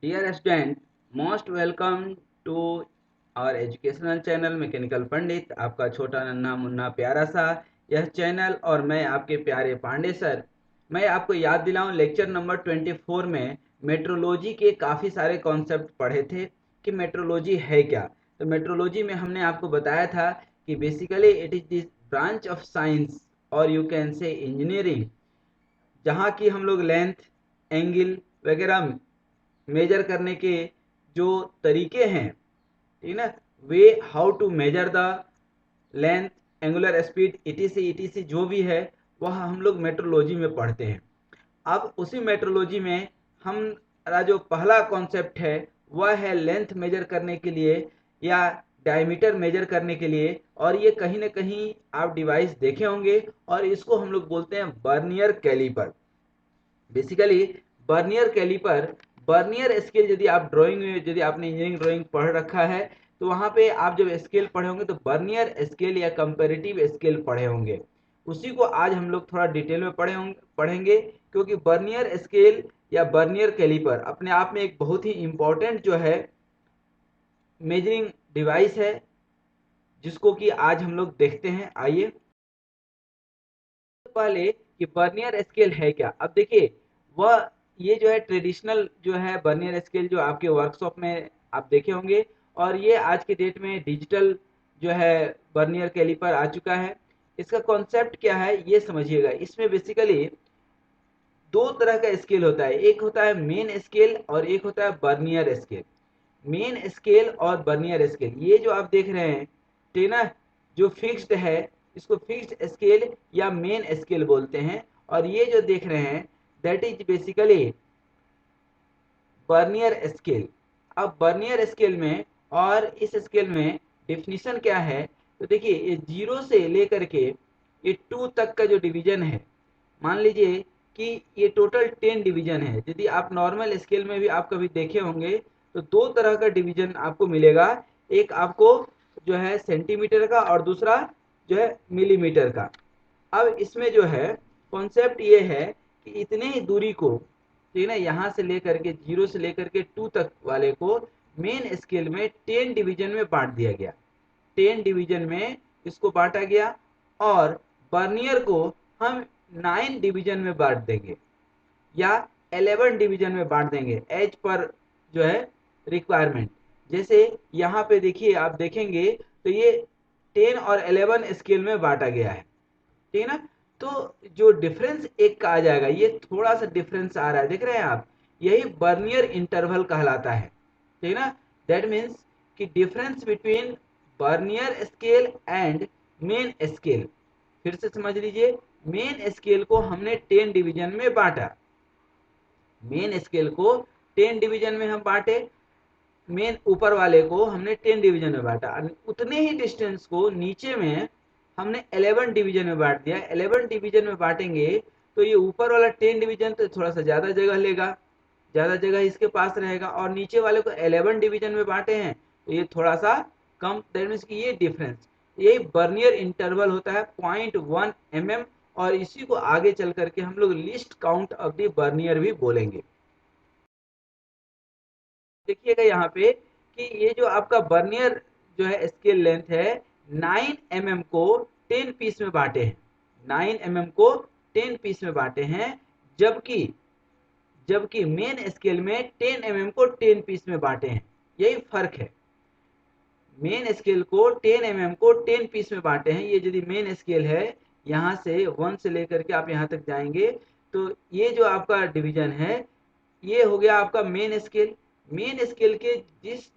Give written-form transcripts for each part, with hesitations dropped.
Dear student, most welcome to our educational channel mechanical Pandit. आपका छोटा नन्हा मुन्ना प्यारा सा यह चैनल और मैं आपके प्यारे पांडे सर। मैं आपको याद दिलाऊं, लेक्चर नंबर 24 में मेट्रोलॉजी के काफ़ी सारे कॉन्सेप्ट पढ़े थे कि मेट्रोलॉजी है क्या। तो मेट्रोलॉजी में हमने आपको बताया था कि basically it is this branch of science और यू कैन से इंजीनियरिंग, जहाँ की हम लोग लेंथ, एंगल वगैरह मेजर करने के जो तरीके हैं, ठीक ना, way how to measure the length, angular speed, ETC जो भी है वह हम लोग मेट्रोलॉजी में पढ़ते हैं। अब उसी मेट्रोलॉजी में हमारा जो पहला कॉन्सेप्ट है वह है लेंथ मेजर करने के लिए या डायमीटर मेजर करने के लिए, और ये कहीं ना कहीं आप डिवाइस देखे होंगे और इसको हम लोग बोलते हैं vernier caliper. Basically vernier scale, यदि आप ड्राइंग में, यदि आपने इंजीनियरिंग ड्राइंग पढ़ रखा है तो वहाँ पे आप जब स्केल पढ़े होंगे तो बर्नियर स्केल या कंपैरेटिव स्केल पढ़े होंगे। उसी को आज हम लोग थोड़ा डिटेल में पढ़ेंगे, क्योंकि बर्नियर स्केल या बर्नियर कैलिपर अपने आप में एक बहुत ही इम्पोर्टेंट जो है मेजरिंग डिवाइस है, जिसको कि आज हम लोग देखते हैं। आइए पहले कि बर्नियर स्केल है क्या। अब देखिए, वह ये जो है ट्रेडिशनल जो है बर्नियर स्केल जो आपके वर्कशॉप में आप देखे होंगे, और ये आज के डेट में डिजिटल जो है बर्नियर कैलिपर आ चुका है। इसका कॉन्सेप्ट क्या है ये समझिएगा। इसमें बेसिकली दो तरह का स्केल होता है, एक होता है मेन स्केल और एक होता है बर्नियर स्केल। मेन स्केल और बर्नियर स्केल, ये जो आप देख रहे हैं, ठीक ना, जो फिक्स्ड है इसको फिक्स्ड स्केल या मेन स्केल बोलते हैं, और ये जो देख रहे हैं that is basically vernier scale. अब बर्नियर स्केल में और इस स्केल में डिफिनीशन क्या है, तो देखिए ये 0 से लेकर के ये 2 तक का जो डिवीजन है, मान लीजिए कि ये टोटल 10 डिवीजन है। यदि आप नॉर्मल स्केल में भी आप कभी देखे होंगे तो दो तरह का डिवीजन आपको मिलेगा, एक आपको जो है सेंटीमीटर का और दूसरा जो है मिलीमीटर का। अब इसमें जो है कॉन्सेप्ट ये है कि इतने ही दूरी को, ठीक है ना, यहाँ से लेकर के 0 से लेकर के 2 तक वाले को मेन स्केल में 10 डिवीजन में बांट दिया गया। 10 डिवीजन में इसको बांटा गया, और बर्नियर को हम 9 डिवीजन में बांट देंगे या 11 डिवीजन में बांट देंगे एज पर जो है रिक्वायरमेंट। जैसे यहाँ पे देखिए, आप देखेंगे तो ये 10 और 11 स्केल में बांटा गया है, ठीक है ना। तो जो डिफरेंस एक का आ जाएगा, ये थोड़ा सा डिफरेंस आ रहा है, देख रहे हैं आप, यही बर्नियर इंटरवल कहलाता है, ठीक है ना। दैट मीन्स कि difference between vernier scale and main scale. फिर से समझ लीजिए, मेन स्केल को हमने 10 डिवीजन में बांटा, मेन स्केल को 10 डिवीजन में हम बांटे, मेन ऊपर वाले को हमने 10 डिवीजन में बांटा, उतने ही डिस्टेंस को नीचे में हमने 11 डिवीजन में बांट दिया। 11 डिवीजन में बांटेंगे तो ये ऊपर वाला 10 डिवीजन तो थोड़ा सा ज़्यादा जगह लेगा, ज़्यादा जगह इसके पास रहेगा, और नीचे वाले को 11 डिवीजन में बांटे हैं तो ये थोड़ा सा कम। दैट मीन्स कि ये डिफरेंस, यही बर्नियर इंटरवल होता है 0.1 mm, और इसी को आगे चल करके हम लोग least count of the vernier भी बोलेंगे। देखिएगा यहाँ पे कि ये जो आपका बर्नियर जो है स्केल लेंथ है 9 mm को 10 पीस में बांटे हैं, 9 mm को 10 पीस में बांटे हैं, जबकि जबकि मेन स्केल में 10 mm को 10 पीस में बांटे हैं। यही फर्क है, मेन स्केल को 10 mm को 10 पीस में बांटे हैं। ये यदि मेन स्केल है, यहाँ से 1 से लेकर के आप यहाँ तक जाएंगे तो ये जो आपका डिवीजन है ये हो गया आपका मेन स्केल। मेन स्केल के जिस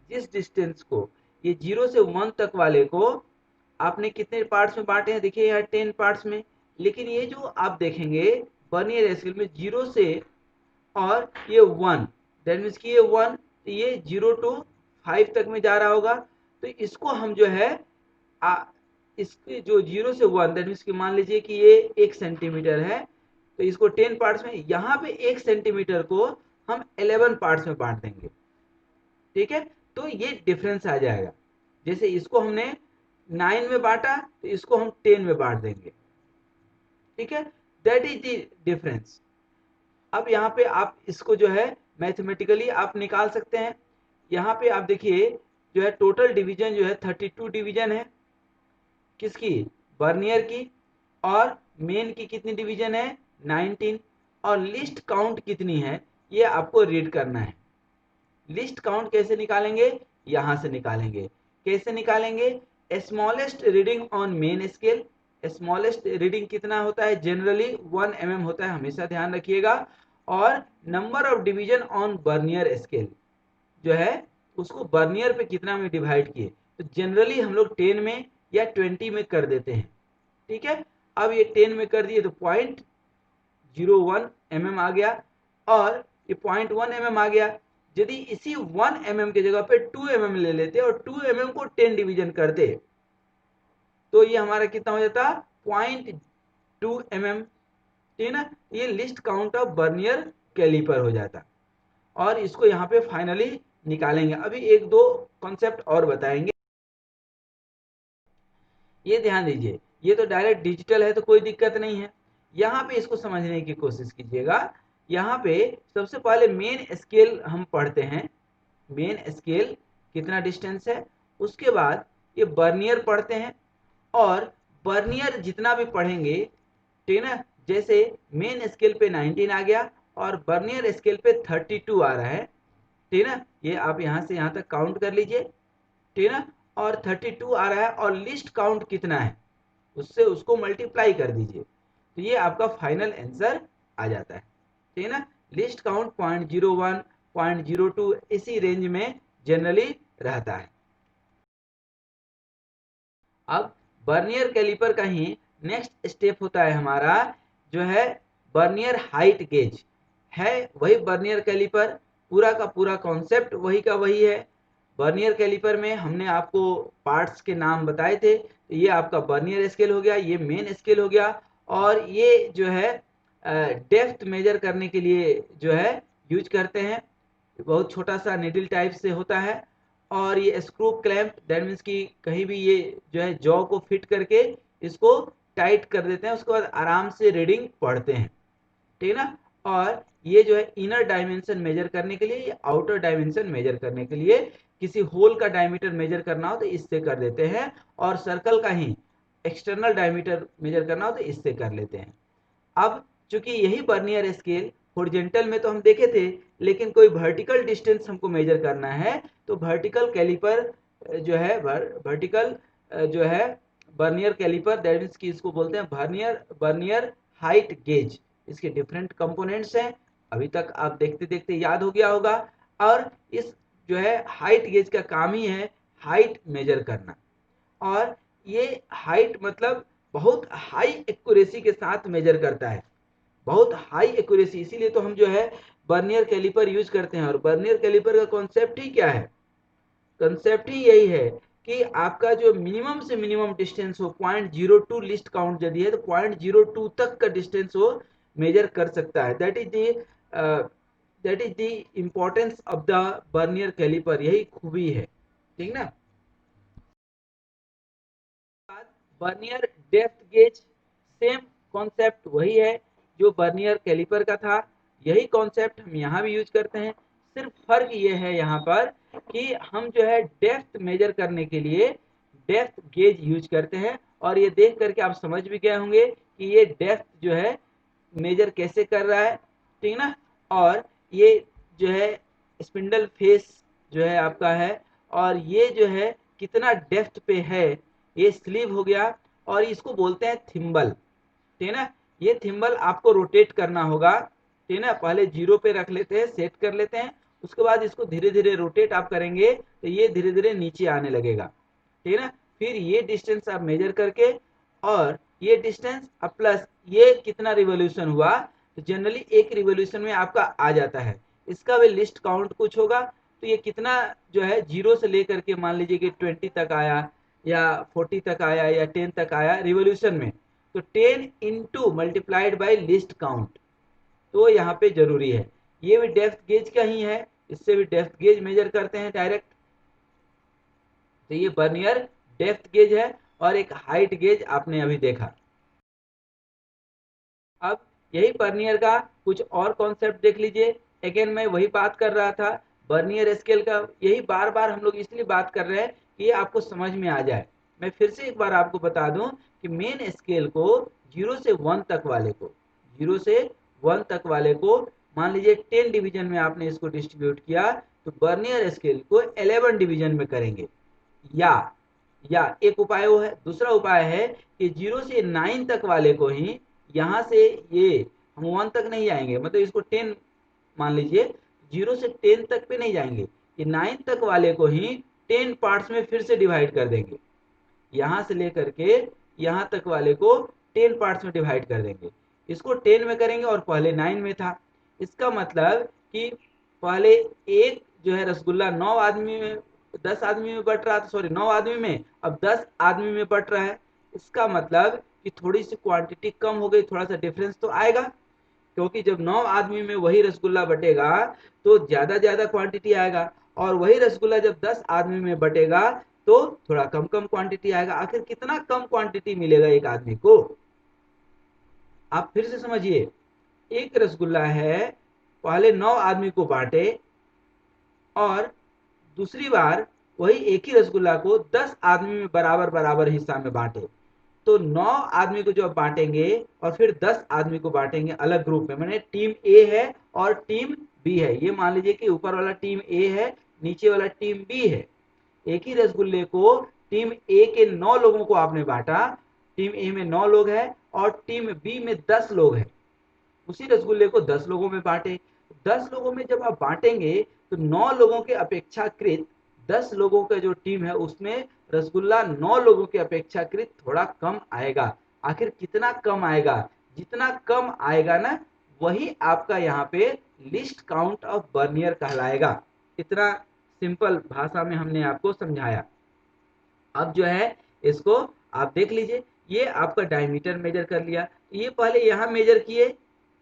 जिस डिस्टेंस को, ये 0 से 1 तक वाले को आपने कितने पार्ट्स में बांटे हैं, देखिए यहाँ 10 पार्ट्स में। लेकिन ये जो आप देखेंगे बर्नियर स्केल में 0 से और ये 1, दैट मीन्स कि ये 1, तो ये 0 टू 5 तक में जा रहा होगा। तो इसको हम जो है इसके जो 0 से 1, दैट मीन्स कि मान लीजिए कि ये 1 सेंटीमीटर है, तो इसको 10 पार्ट्स में, यहाँ पे 1 सेंटीमीटर को हम 11 पार्ट्स में बांट देंगे, ठीक है। तो ये डिफरेंस आ जाएगा, जैसे इसको हमने 9 में बांटा तो इसको हम 10 में बांट देंगे, ठीक है। That is the difference. अब यहाँ पे आप इसको जो है मैथमेटिकली आप निकाल सकते हैं। यहाँ पे आप देखिए जो है टोटल डिवीजन जो है 32 डिवीजन है किसकी, बर्नियर की, और मेन की कितनी डिवीजन है 19, और लिस्ट काउंट कितनी है ये आपको रीड करना है। लिस्ट काउंट कैसे निकालेंगे, यहां से निकालेंगे। कैसे निकालेंगे, smallest reading on main scale. Smallest reading कितना होता है, जनरली 1 mm होता है, हमेशा ध्यान रखिएगा। और number of division on vernier scale जो है उसको बर्नियर पे कितना में डिवाइड किए, तो जनरली हम लोग 10 में या 20 में कर देते हैं। ठीक है, अब ये 10 में कर दिए तो 0.01 mm आ गया, और ये 0.1 mm आ गया। यदि इसी 1 mm की जगह पे 2 mm ले लेते और 2 mm को 10 डिवीजन करते तो ये हमारा कितना हो जाता 0.2 mm। ठीक है ना, ये least count of vernier caliper हो जाता, और इसको यहाँ पे फाइनली निकालेंगे। अभी एक दो कॉन्सेप्ट और बताएंगे, ये ध्यान दीजिए। ये तो डायरेक्ट डिजिटल है तो कोई दिक्कत नहीं है, यहाँ पे इसको समझने की कोशिश कीजिएगा। यहाँ पे सबसे पहले मेन स्केल हम पढ़ते हैं, मेन स्केल कितना डिस्टेंस है, उसके बाद ये बर्नियर पढ़ते हैं, और बर्नियर जितना भी पढ़ेंगे, ठीक है ना, जैसे मेन स्केल पे 19 आ गया और बर्नियर स्केल पे 32 आ रहा है, ठीक है ना, ये आप यहाँ से यहाँ तक काउंट कर लीजिए, ठीक है ना, और 32 आ रहा है, और लिस्ट काउंट कितना है उससे उसको मल्टीप्लाई कर दीजिए, तो ये आपका फाइनल आंसर आ जाता है। ठीक है ना, लिस्ट काउंट 0.01 0.02 इसी रेंज में जनरली रहता है। अब बर्नियर कैलिपर का ही नेक्स्ट स्टेप होता है हमारा जो है बर्नियर हाइट गेज है, वही बर्नियर कैलिपर, पूरा का पूरा कॉन्सेप्ट वही का वही है। बर्नियर कैलिपर में हमने आपको पार्ट्स के नाम बताए थे, तो ये आपका बर्नियर स्केल हो गया, ये मेन स्केल हो गया, और ये जो है डेप्थ मेजर करने के लिए जो है यूज करते हैं, बहुत छोटा सा निडल टाइप से होता है। और ये स्क्रू क्लैंप, दैट मीन्स कि कहीं भी ये जो है जॉ को फिट करके इसको टाइट कर देते हैं, उसके बाद आराम से रीडिंग पढ़ते हैं। ठीक है ना, और ये जो है इनर डायमेंशन मेजर करने के लिए, ये आउटर डायमेंशन मेजर करने के लिए, किसी होल का डायमीटर मेजर करना हो तो इससे कर देते हैं, और सर्कल का ही एक्सटर्नल डायमीटर मेजर करना हो तो इससे कर लेते हैं। अब चूंकि यही बर्नियर स्केल हॉरिजॉन्टल में तो हम देखे थे, लेकिन कोई वर्टिकल डिस्टेंस हमको मेजर करना है तो वर्टिकल कैलिपर जो है वर्टिकल जो है बर्नियर कैलिपर, दैट मीन्स कि इसको बोलते हैं बर्नियर हाइट गेज। इसके डिफरेंट कंपोनेंट्स हैं, अभी तक आप देखते देखते याद हो गया होगा। और इस जो है हाइट गेज का काम ही है हाइट मेजर करना, और ये हाइट मतलब बहुत हाई एक्यूरेसी के साथ मेजर करता है, बहुत हाई एक्यूरेसी, इसीलिए तो हम जो है बर्नियर कैलिपर यूज करते हैं। और बर्नियर कैलिपर का कॉन्सेप्ट ही क्या है, कंसेप्ट ही यही है कि आपका जो मिनिमम से मिनिमम डिस्टेंस हो 0.02 लिस्ट काउंट यदि है तो 0.02 तक का डिस्टेंस वो मेजर कर सकता है। That is the importance of the vernier caliper, यही खूबी है। ठीक ना, vernier depth gauge, same concept वही है जो बर्नियर कैलिपर का था, यही कॉन्सेप्ट हम यहाँ भी यूज करते हैं। सिर्फ फर्क ये है यहाँ पर कि हम जो है डेप्थ मेजर करने के लिए डेप्थ गेज यूज करते हैं, और ये देख करके आप समझ भी गए होंगे कि ये डेप्थ जो है मेजर कैसे कर रहा है। ठीक ना, और ये जो है स्पिंडल फेस जो है आपका है, और ये जो है कितना डेप्थ पे है, ये स्लीव हो गया, और इसको बोलते हैं थिम्बल। ठीक है ना, ये थिम्बल आपको रोटेट करना होगा। ठीक है ना, पहले जीरो पे रख लेते हैं, सेट कर लेते हैं, उसके बाद इसको धीरे धीरे रोटेट आप करेंगे तो ये धीरे धीरे नीचे आने लगेगा। ठीक है ना, फिर ये डिस्टेंस आप मेजर करके, और ये डिस्टेंस अब प्लस ये कितना रिवोल्यूशन हुआ, तो जनरली एक रिवोल्यूशन में आपका आ जाता है, इसका भी लिस्ट काउंट कुछ होगा, तो ये कितना जो है जीरो से लेकर के मान लीजिए कि 20 तक आया या 40 तक आया या 10 तक आया रिवोल्यूशन में, तो 10 into multiplied by list count, तो यहाँ पे जरूरी है। ये भी डेप्थ गेज का ही है, इससे भी डेप्थ गेज मेजर करते हैं डायरेक्ट। तो ये बर्नियर डेप्थ गेज है, और एक हाइट गेज आपने अभी देखा। अब यही बर्नियर का कुछ और कॉन्सेप्ट देख लीजिए, अगेन मैं वही बात कर रहा था वर्नियर स्केल का, यही बार बार हम लोग इसलिए बात कर रहे हैं कि ये आपको समझ में आ जाए। मैं फिर से एक बार आपको बता दूं कि मेन स्केल को 0 से 1 तक वाले को 0 से 1 तक वाले को मान लीजिए 10 डिवीजन में आपने इसको डिस्ट्रीब्यूट किया, तो वर्नियर स्केल को 11 डिवीजन में करेंगे। या एक उपाय वो है, दूसरा उपाय है कि 0 से 9 तक वाले को ही यहाँ से ये हम 1 तक नहीं जाएंगे, मतलब इसको 10 मान लीजिए, 0 से 10 तक पे नहीं जाएंगे, ये 9 तक वाले को ही 10 पार्ट्स में फिर से डिवाइड कर देंगे। यहाँ से लेकर के यहाँ तक वाले को 10 पार्ट्स में डिवाइड कर देंगे। इसको 10 में करेंगे और पहले 9 में था। इसका मतलब कि पहले एक जो है रसगुल्ला 9 आदमी में 10 आदमी में बट रहा था, सॉरी 9 आदमी में, अब 10 आदमी में बट रहा है। इसका मतलब कि थोड़ी सी क्वांटिटी कम हो गई, थोड़ा सा डिफरेंस तो आएगा, क्योंकि जब 9 आदमी में वही रसगुल्ला बटेगा तो ज्यादा ज्यादा क्वांटिटी आएगा, और वही रसगुल्ला जब 10 आदमी में बटेगा तो थोड़ा कम कम क्वांटिटी आएगा। आखिर कितना कम क्वांटिटी मिलेगा एक आदमी को, आप फिर से समझिए। एक रसगुल्ला है, पहले 9 आदमी को बांटे और दूसरी बार वही एक ही रसगुल्ला को 10 आदमी में बराबर बराबर हिस्सा में बांटे, तो 9 आदमी को जब बांटेंगे और फिर 10 आदमी को बांटेंगे अलग ग्रुप में, मैंने टीम ए है और टीम बी है, ये मान लीजिए कि ऊपर वाला टीम ए है, नीचे वाला टीम बी है। एक ही रसगुल्ले को टीम ए के 9 लोगों को आपने बांटा, टीम ए में 9 लोग हैं और टीम बी में 10 लोग हैं। उसी रसगुल्ले को 10 लोगों में बांटे, 10 लोगों में जब आप बांटेंगे तो 9 लोगों के अपेक्षाकृत 10 लोगों का जो टीम है उसमें रसगुल्ला 9 लोगों के अपेक्षाकृत थोड़ा कम आएगा। आखिर कितना कम आएगा, जितना कम आएगा ना वही आपका यहाँ पे लिस्ट काउंट ऑफ वर्नियर कहलाएगा। इतना सिंपल भाषा में हमने आपको समझाया। अब जो है इसको आप देख लीजिए, ये आपका डायमीटर मेजर कर लिया, ये पहले यहाँ मेजर किए,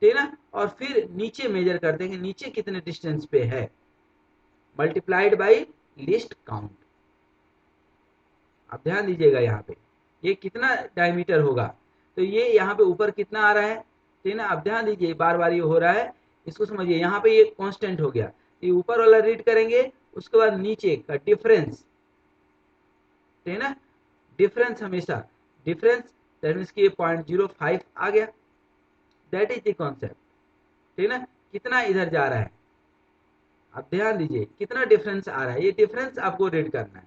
ठीक ना, और फिर नीचे मेजर कर देंगे नीचे कितने डिस्टेंस पे है, मल्टीप्लाइड बाई लिस्ट काउंट। आप ध्यान दीजिएगा यहाँ पे ये कितना डायमीटर होगा, तो ये यहाँ पे ऊपर कितना आ रहा है, ठीक ना। आप ध्यान दीजिए बार बार ये हो रहा है, इसको समझिए। यहाँ पे ये कांस्टेंट हो गया, ये ऊपर वाला रीड करेंगे, उसके बाद नीचे का डिफरेंस, ठीक ना, डिफरेंस हमेशा डिफरेंस, दैट मीन्स कि ये 0.05 आ गया, दैट इज द कॉन्सेप्ट, ठीक ना। कितना इधर जा रहा है, आप ध्यान दीजिए कितना डिफरेंस आ रहा है, ये डिफरेंस आपको रीड करना है,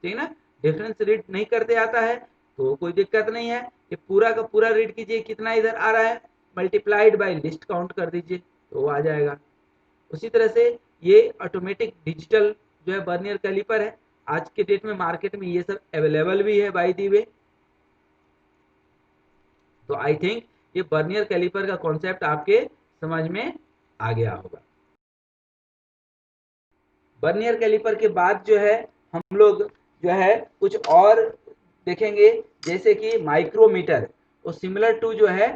ठीक ना। डिफरेंस रीड नहीं करते आता है तो कोई दिक्कत नहीं है, ये पूरा का पूरा रीड कीजिए कितना इधर आ रहा है, मल्टीप्लाइड बाय लिस्ट काउंट कर दीजिए तो वो आ जाएगा। उसी तरह से ये ऑटोमेटिक डिजिटल जो है वर्नियर कैलिपर है, आज के डेट में मार्केट में ये सब अवेलेबल भी है बाय द वे। तो आई थिंक ये वर्नियर कैलिपर का कॉन्सेप्ट आपके समझ में आ गया होगा। वर्नियर कैलिपर के बाद जो है हम लोग जो है कुछ और देखेंगे, जैसे कि माइक्रोमीटर, और सिमिलर टू जो है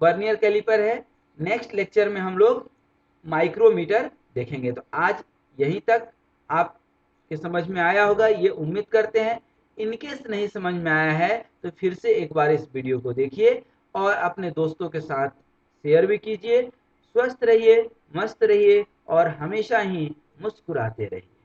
वर्नियर कैलिपर है। नेक्स्ट लेक्चर में हम लोग माइक्रोमीटर देखेंगे। तो आज यहीं तक आपके समझ में आया होगा ये उम्मीद करते हैं। इनकेस नहीं समझ में आया है तो फिर से एक बार इस वीडियो को देखिए और अपने दोस्तों के साथ शेयर भी कीजिए। स्वस्थ रहिए, मस्त रहिए और हमेशा ही मुस्कुराते रहिए।